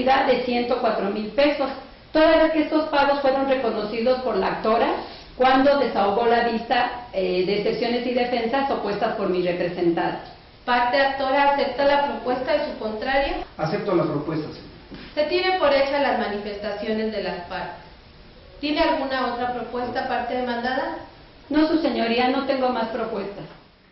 de 104,000 pesos, toda vez que estos pagos fueron reconocidos por la actora cuando desahogó la vista de excepciones y defensas opuestas por mi representada. ¿Parte actora acepta la propuesta de su contraria? Acepto la propuesta, señor. Se tiene por hechas las manifestaciones de las partes. ¿Tiene alguna otra propuesta, parte demandada? No, su señoría, no tengo más propuestas.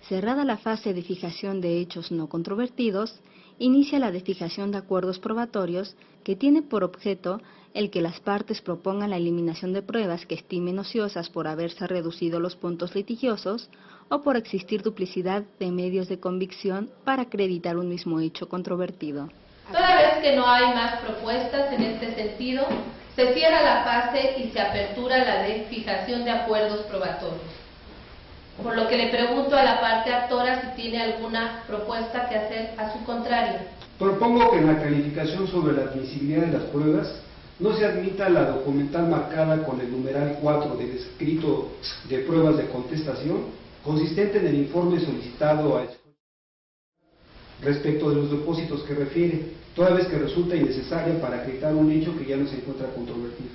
Cerrada la fase de fijación de hechos no controvertidos, inicia la de fijación de acuerdos probatorios que tiene por objeto el que las partes propongan la eliminación de pruebas que estimen ociosas por haberse reducido los puntos litigiosos o por existir duplicidad de medios de convicción para acreditar un mismo hecho controvertido. Toda vez que no hay más propuestas en este sentido, se cierra la fase y se apertura la de fijación de acuerdos probatorios. Por lo que le pregunto a la parte actora si tiene alguna propuesta que hacer a su contrario. Propongo que en la calificación sobre la admisibilidad de las pruebas no se admita la documental marcada con el numeral 4 del escrito de pruebas de contestación, consistente en el informe solicitado a respecto de los depósitos que refiere, toda vez que resulta innecesaria para acreditar un hecho que ya no se encuentra controvertido.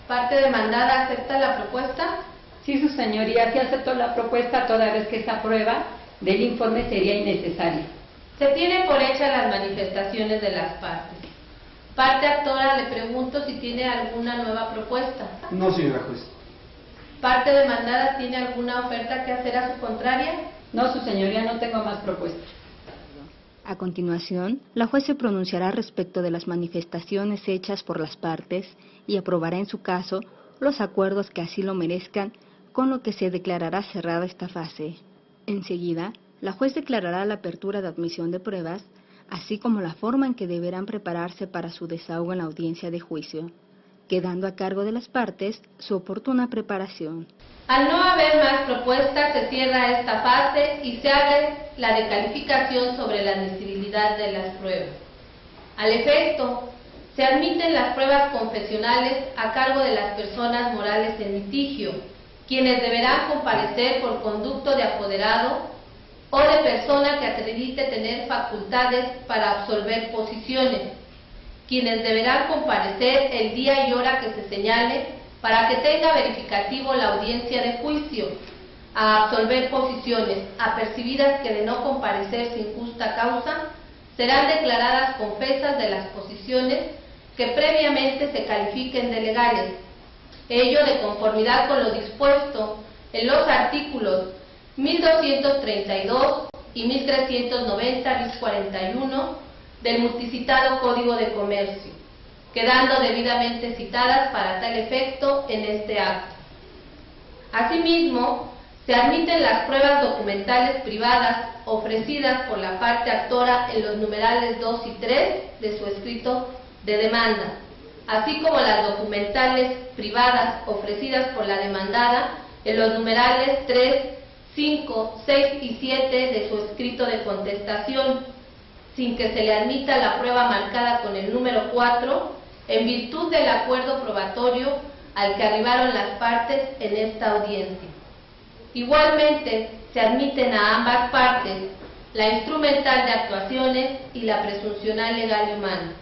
¿Parte demandada acepta la propuesta? Sí, su señoría, sí acepto la propuesta toda vez que esta prueba del informe sería innecesaria. Se tiene por hecha las manifestaciones de las partes. Parte actora, le pregunto si tiene alguna nueva propuesta. No, señora juez. ¿Parte demandada tiene alguna oferta que hacer a su contraria? No, su señoría, no tengo más propuestas. A continuación, la juez se pronunciará respecto de las manifestaciones hechas por las partes y aprobará en su caso los acuerdos que así lo merezcan, con lo que se declarará cerrada esta fase. Enseguida, la juez declarará la apertura de admisión de pruebas, así como la forma en que deberán prepararse para su desahogo en la audiencia de juicio, quedando a cargo de las partes su oportuna preparación. Al no haber más propuestas, se cierra esta fase y se abre la de calificación sobre la admisibilidad de las pruebas. Al efecto, se admiten las pruebas confesionales a cargo de las personas morales en litigio, quienes deberán comparecer por conducto de apoderado o de persona que acredite tener facultades para absolver posiciones, quienes deberán comparecer el día y hora que se señale para que tenga verificativo la audiencia de juicio, a absolver posiciones apercibidas que de no comparecer sin justa causa, serán declaradas confesas de las posiciones que previamente se califiquen de legales, ello de conformidad con lo dispuesto en los artículos 1232 y 1390 bis 41 del multicitado Código de Comercio, quedando debidamente citadas para tal efecto en este acto. Asimismo, se admiten las pruebas documentales privadas ofrecidas por la parte actora en los numerales 2 y 3 de su escrito de demanda, así como las documentales privadas ofrecidas por la demandada en los numerales 3, 5, 6 y 7 de su escrito de contestación, sin que se le admita la prueba marcada con el número 4, en virtud del acuerdo probatorio al que arribaron las partes en esta audiencia. Igualmente, se admiten a ambas partes la instrumental de actuaciones y la presuncional legal y humana.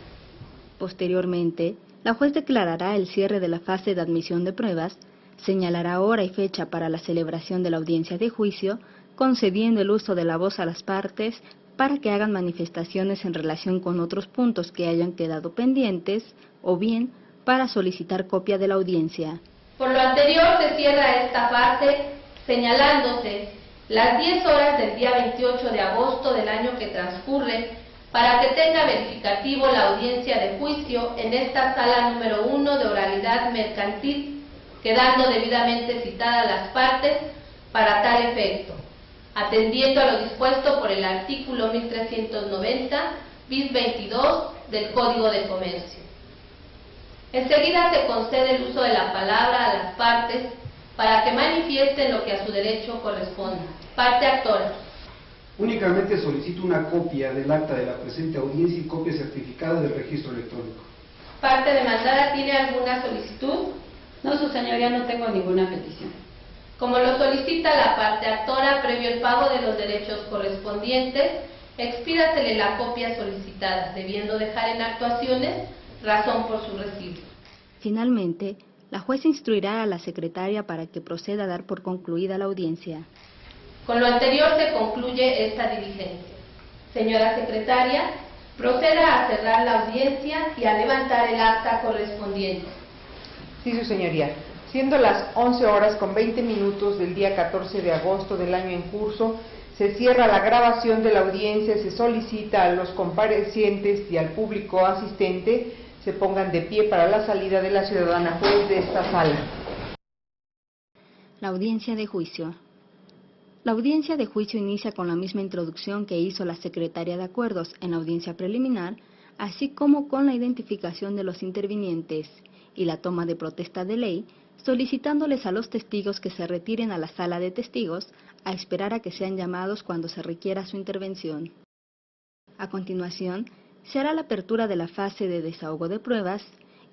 Posteriormente, la juez declarará el cierre de la fase de admisión de pruebas, señalará hora y fecha para la celebración de la audiencia de juicio, concediendo el uso de la voz a las partes para que hagan manifestaciones en relación con otros puntos que hayan quedado pendientes, o bien para solicitar copia de la audiencia. Por lo anterior, se cierra esta fase señalándose las 10 horas del día 28 de agosto del año que transcurre para que tenga verificativo la audiencia de juicio en esta sala número 1 de oralidad mercantil, quedando debidamente citadas las partes para tal efecto, atendiendo a lo dispuesto por el artículo 1390 bis 22 del Código de Comercio. Enseguida se concede el uso de la palabra a las partes para que manifiesten lo que a su derecho corresponda. Parte actora. Únicamente solicito una copia del acta de la presente audiencia y copia certificada del registro electrónico. ¿Parte demandada tiene alguna solicitud? No, su señoría, no tengo ninguna petición. Como lo solicita la parte actora, previo el pago de los derechos correspondientes, expídasele la copia solicitada, debiendo dejar en actuaciones razón por su recibo. Finalmente, la jueza instruirá a la secretaria para que proceda a dar por concluida la audiencia. Con lo anterior se concluye esta diligencia. Señora secretaria, proceda a cerrar la audiencia y a levantar el acta correspondiente. Sí, su señoría. Siendo las 11:20 del día 14 de agosto del año en curso, se cierra la grabación de la audiencia. Se solicita a los comparecientes y al público asistente se pongan de pie para la salida de la ciudadana juez de esta sala. La audiencia de juicio. La audiencia de juicio inicia con la misma introducción que hizo la secretaria de acuerdos en la audiencia preliminar, así como con la identificación de los intervinientes y la toma de protesta de ley, solicitándoles a los testigos que se retiren a la sala de testigos a esperar a que sean llamados cuando se requiera su intervención. A continuación, se hará la apertura de la fase de desahogo de pruebas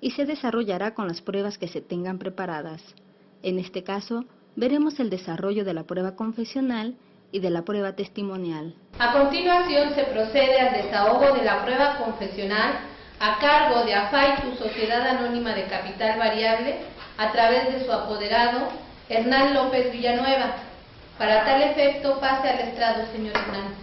y se desarrollará con las pruebas que se tengan preparadas. En este caso, veremos el desarrollo de la prueba confesional y de la prueba testimonial. A continuación se procede al desahogo de la prueba confesional a cargo de AFAITU, Sociedad Anónima de Capital Variable, a través de su apoderado, Hernán López Villanueva. Para tal efecto, pase al estrado, señor Hernán.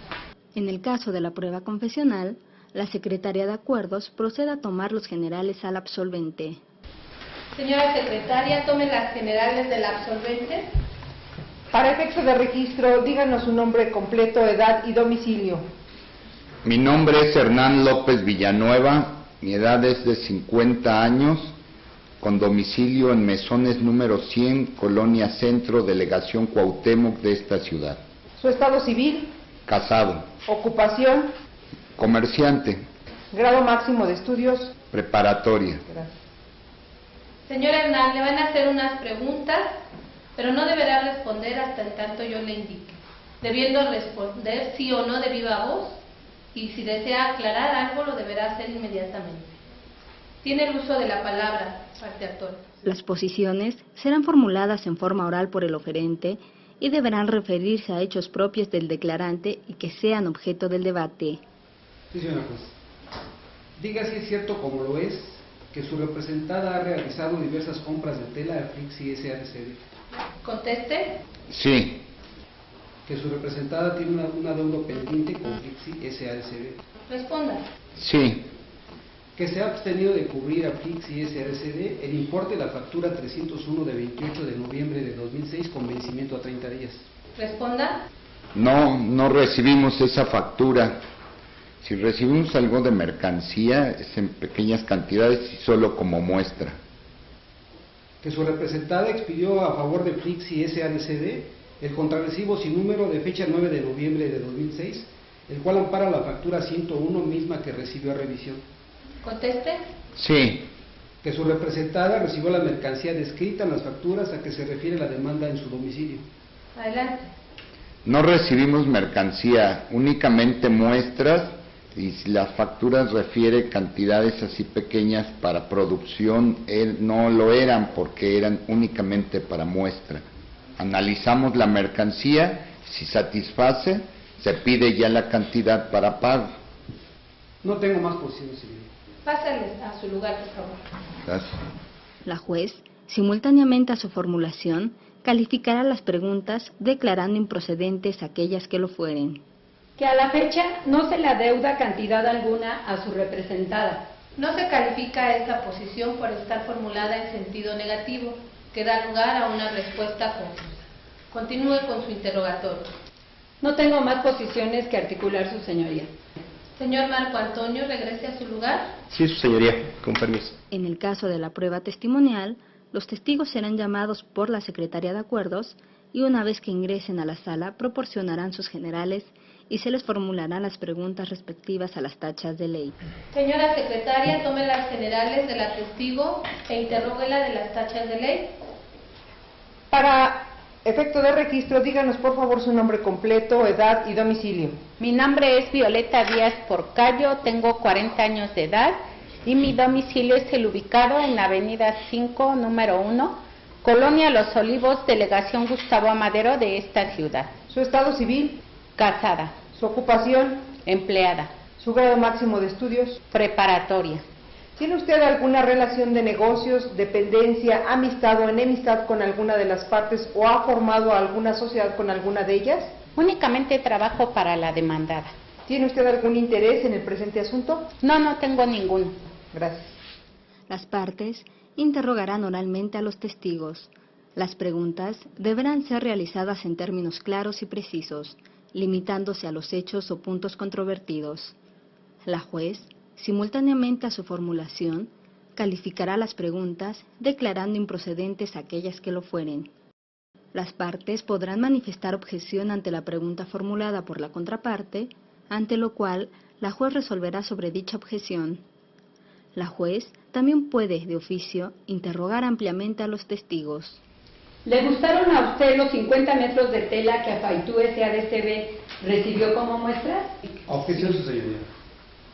En el caso de la prueba confesional, la secretaria de acuerdos procede a tomar los generales al absolvente. Señora secretaria, tome las generales del absolvente. Para efecto de registro, díganos su nombre completo, edad y domicilio. Mi nombre es Hernán López Villanueva, mi edad es de 50 años, con domicilio en Mesones número 100, Colonia Centro, Delegación Cuauhtémoc de esta ciudad. Su estado civil. Casado. Ocupación. Comerciante. Grado máximo de estudios. Preparatoria. Gracias. Señor Hernán, le van a hacer unas preguntas, pero no deberá responder hasta en tanto yo le indique, debiendo responder sí o no de viva voz, y si desea aclarar algo lo deberá hacer inmediatamente. Tiene el uso de la palabra, parte actor. Las posiciones serán formuladas en forma oral por el oferente y deberán referirse a hechos propios del declarante y que sean objeto del debate. Sí, señora juez. Diga si es cierto, como lo es, que su representada ha realizado diversas compras de tela a Flixi SADCB. Conteste. Sí. Que su representada tiene un adeudo pendiente con Flixi SADCB. Responda. Sí. Que se ha abstenido de cubrir a Flixi SADCB el importe de la factura 301 de 28 de noviembre de 2006 con vencimiento a 30 días. Responda. No recibimos esa factura. Si recibimos algo de mercancía es en pequeñas cantidades y solo como muestra. Que su representada expidió a favor de Flixi SADCB el contrarrecibo sin número de fecha 9 de noviembre de 2006, el cual ampara la factura 101 misma que recibió a revisión. Conteste. Sí. Que su representada recibió la mercancía descrita en las facturas a que se refiere la demanda en su domicilio. Adelante. No recibimos mercancía, únicamente muestras, y si las facturas refiere cantidades así pequeñas para producción, no lo eran porque eran únicamente para muestra. Analizamos la mercancía, si satisface, se pide ya la cantidad para pago. No tengo más posiciones, señor. Pásale a su lugar, por favor. Gracias. La juez, simultáneamente a su formulación, calificará las preguntas declarando improcedentes aquellas que lo fueren. Que a la fecha no se le adeuda cantidad alguna a su representada. No se califica esa posición por estar formulada en sentido negativo, que da lugar a una respuesta confusa. Continúe con su interrogatorio. No tengo más posiciones que articular, su señoría. Señor Marco Antonio, regrese a su lugar. Sí, su señoría, con permiso. En el caso de la prueba testimonial, los testigos serán llamados por la secretaria de acuerdos y una vez que ingresen a la sala proporcionarán sus generales y se les formularán las preguntas respectivas a las tachas de ley. Señora secretaria, tome las generales de la testigo e interróguela de las tachas de ley. Para efecto de registro, díganos por favor su nombre completo, edad y domicilio. Mi nombre es Violeta Díaz Porcayo, tengo 40 años de edad y mi domicilio es el ubicado en la avenida 5, número 1, Colonia Los Olivos, delegación Gustavo Amadero de esta ciudad. Su estado civil. Casada. Su ocupación. Empleada. Su grado máximo de estudios. Preparatoria. ¿Tiene usted alguna relación de negocios, dependencia, amistad o enemistad con alguna de las partes o ha formado alguna sociedad con alguna de ellas? Únicamente trabajo para la demandada. ¿Tiene usted algún interés en el presente asunto? No tengo ninguno. Gracias. Las partes interrogarán oralmente a los testigos. Las preguntas deberán ser realizadas en términos claros y precisos, limitándose a los hechos o puntos controvertidos. La juez, simultáneamente a su formulación, calificará las preguntas, declarando improcedentes aquellas que lo fueren. Las partes podrán manifestar objeción ante la pregunta formulada por la contraparte, ante lo cual la juez resolverá sobre dicha objeción. La juez también puede, de oficio, interrogar ampliamente a los testigos. ¿Le gustaron a usted los 50 metros de tela que Afaitú SADCB recibió como muestra? Objeción, su señoría.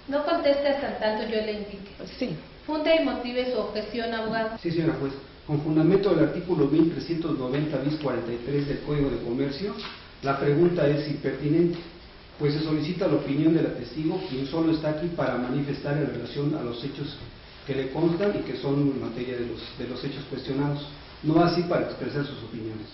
No conteste hasta tanto yo le indique. Sí. Funde y motive su objeción, abogado. Sí, señora juez. Con fundamento del artículo 1390 bis 43 del Código de Comercio, la pregunta es impertinente, pues se solicita la opinión del testigo, quien solo está aquí para manifestar en relación a los hechos que le constan y que son materia de los hechos cuestionados, no así para expresar sus opiniones.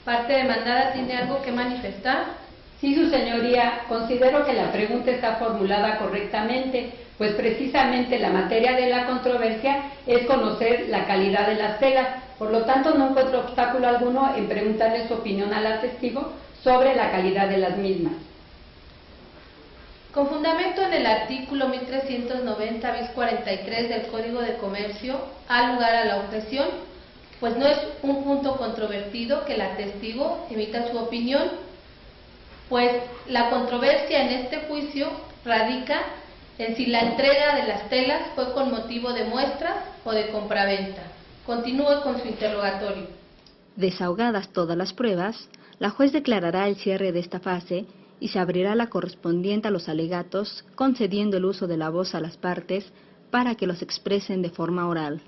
¿Parte demandada tiene algo que manifestar? Sí, su señoría, considero que la pregunta está formulada correctamente, pues precisamente la materia de la controversia es conocer la calidad de las telas. Por lo tanto, no encuentro obstáculo alguno en preguntarle su opinión al testigo sobre la calidad de las mismas. Con fundamento en el artículo 1390 bis 43 del Código de Comercio, ha lugar a la objeción, pues no es un punto controvertido que el testigo emita su opinión, pues la controversia en este juicio radica en si la entrega de las telas fue con motivo de muestras o de compraventa. Continúe con su interrogatorio. Desahogadas todas las pruebas, la juez declarará el cierre de esta fase y se abrirá la correspondiente a los alegatos, concediendo el uso de la voz a las partes para que los expresen de forma oral.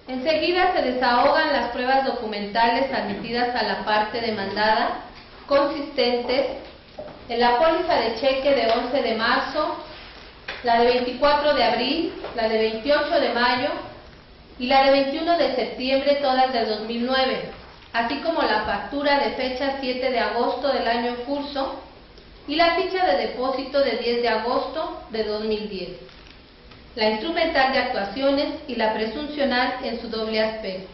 Enseguida se desahogan las pruebas documentales admitidas a la parte demandada, consistentes en la póliza de cheque de 11 de marzo, la de 24 de abril, la de 28 de mayo y la de 21 de septiembre, todas del 2009, así como la factura de fecha 7 de agosto del año en curso y la ficha de depósito de 10 de agosto de 2010. La instrumental de actuaciones y la presuncional en su doble aspecto.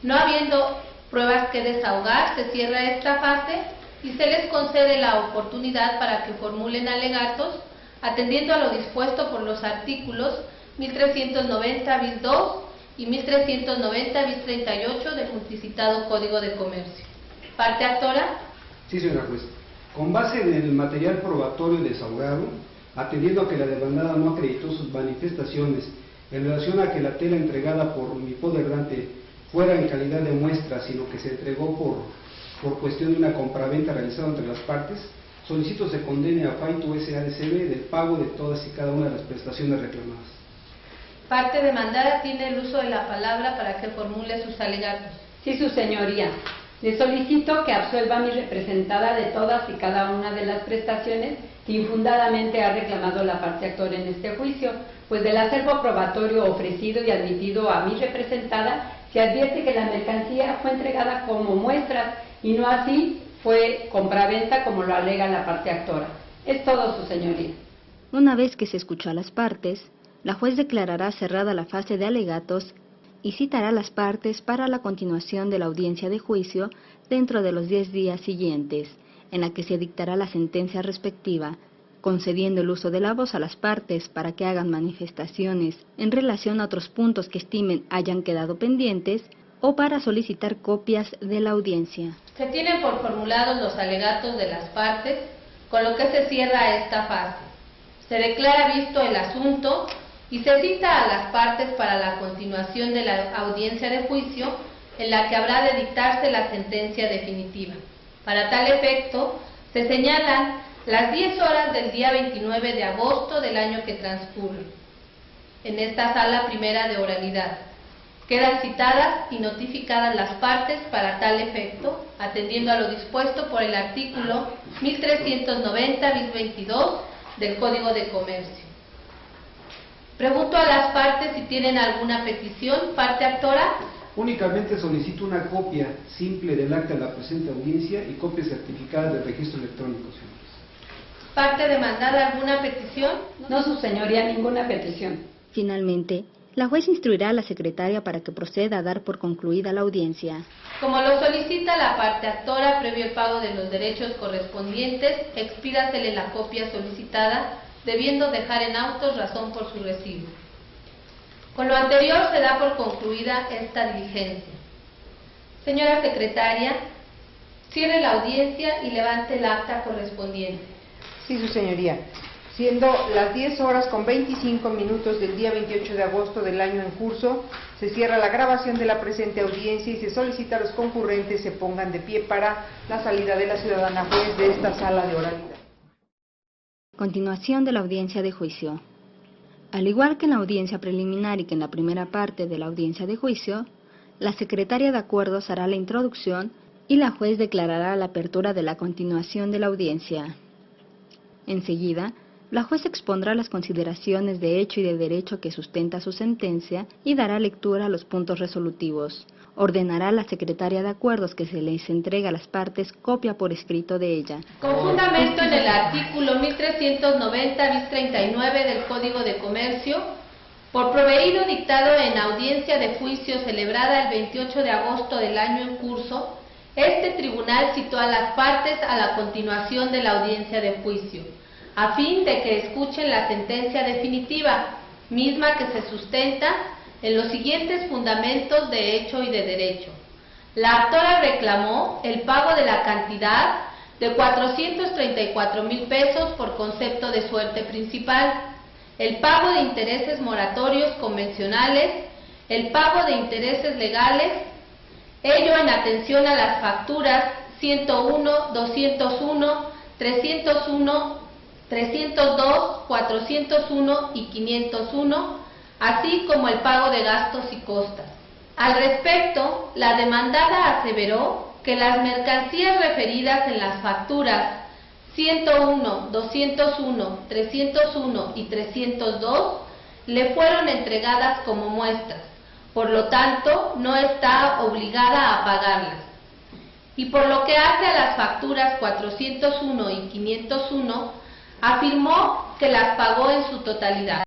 No habiendo pruebas que desahogar, se cierra esta fase y se les concede la oportunidad para que formulen alegatos, atendiendo a lo dispuesto por los artículos 1390 bis 2 y 1390 bis 38 del multicitado Código de Comercio. ¿Parte actora? Sí, señora juez. Con base en el material probatorio desahogado, atendiendo a que la demandada no acreditó sus manifestaciones en relación a que la tela entregada por mi poderante fuera en calidad de muestra, sino que se entregó por cuestión de una compraventa realizada entre las partes, solicito se condene a Afaitú SADCB del pago de todas y cada una de las prestaciones reclamadas. Parte demandada tiene el uso de la palabra para que formule sus alegatos. Sí, su señoría. Le solicito que absuelva a mi representada de todas y cada una de las prestaciones que infundadamente ha reclamado la parte actora en este juicio, pues del acervo probatorio ofrecido y admitido a mi representada se advierte que la mercancía fue entregada como muestras y no así fue compraventa como lo alega la parte actora. Es todo, su señoría. Una vez que se escuchó a las partes, la juez declarará cerrada la fase de alegatos y citará a las partes para la continuación de la audiencia de juicio dentro de los 10 días siguientes, en la que se dictará la sentencia respectiva, concediendo el uso de la voz a las partes para que hagan manifestaciones en relación a otros puntos que estimen hayan quedado pendientes o para solicitar copias de la audiencia. Se tienen por formulados los alegatos de las partes, con lo que se cierra esta fase. Se declara visto el asunto y se cita a las partes para la continuación de la audiencia de juicio, en la que habrá de dictarse la sentencia definitiva. Para tal efecto, se señalan las 10 horas del día 29 de agosto del año que transcurre, en esta sala primera de oralidad. Quedan citadas y notificadas las partes para tal efecto, atendiendo a lo dispuesto por el artículo 1390 bis 22 del Código de Comercio. Pregunto a las partes si tienen alguna petición. Parte actora. Únicamente solicito una copia simple del acta de la presente audiencia y copia certificada del registro electrónico, señores. Parte demandada, ¿alguna petición? No, su señoría, ninguna petición. Finalmente, la juez instruirá a la secretaria para que proceda a dar por concluida la audiencia. Como lo solicita la parte actora, previo el pago de los derechos correspondientes, expídasele la copia solicitada, debiendo dejar en autos razón por su recibo. Con lo anterior se da por concluida esta diligencia. Señora secretaria, cierre la audiencia y levante el acta correspondiente. Sí, su señoría. Siendo las 10 horas con 25 minutos del día 28 de agosto del año en curso, se cierra la grabación de la presente audiencia y se solicita a los concurrentes se pongan de pie para la salida de la ciudadana juez de esta sala de oralidad. Continuación de la audiencia de juicio. Al igual que en la audiencia preliminar y que en la primera parte de la audiencia de juicio, la secretaria de acuerdos hará la introducción y la juez declarará la apertura de la continuación de la audiencia. Enseguida, la juez expondrá las consideraciones de hecho y de derecho que sustenta su sentencia y dará lectura a los puntos resolutivos. Ordenará a la secretaria de acuerdos que se les entregue a las partes copia por escrito de ella. Con fundamento en el artículo 1390 bis 39 del Código de Comercio, por proveído dictado en audiencia de juicio celebrada el 28 de agosto del año en curso, este tribunal citó a las partes a la continuación de la audiencia de juicio, a fin de que escuchen la sentencia definitiva, misma que se sustenta en los siguientes fundamentos de hecho y de derecho. La actora reclamó el pago de la cantidad de 434,000 pesos por concepto de suerte principal, el pago de intereses moratorios convencionales, el pago de intereses legales, ello en atención a las facturas 101, 201, 301, 302, 401 y 501, así como el pago de gastos y costas. Al respecto, la demandada aseveró que las mercancías referidas en las facturas 101, 201, 301 y 302 le fueron entregadas como muestras, por lo tanto no está obligada a pagarlas. Y por lo que hace a las facturas 401 y 501, afirmó que las pagó en su totalidad.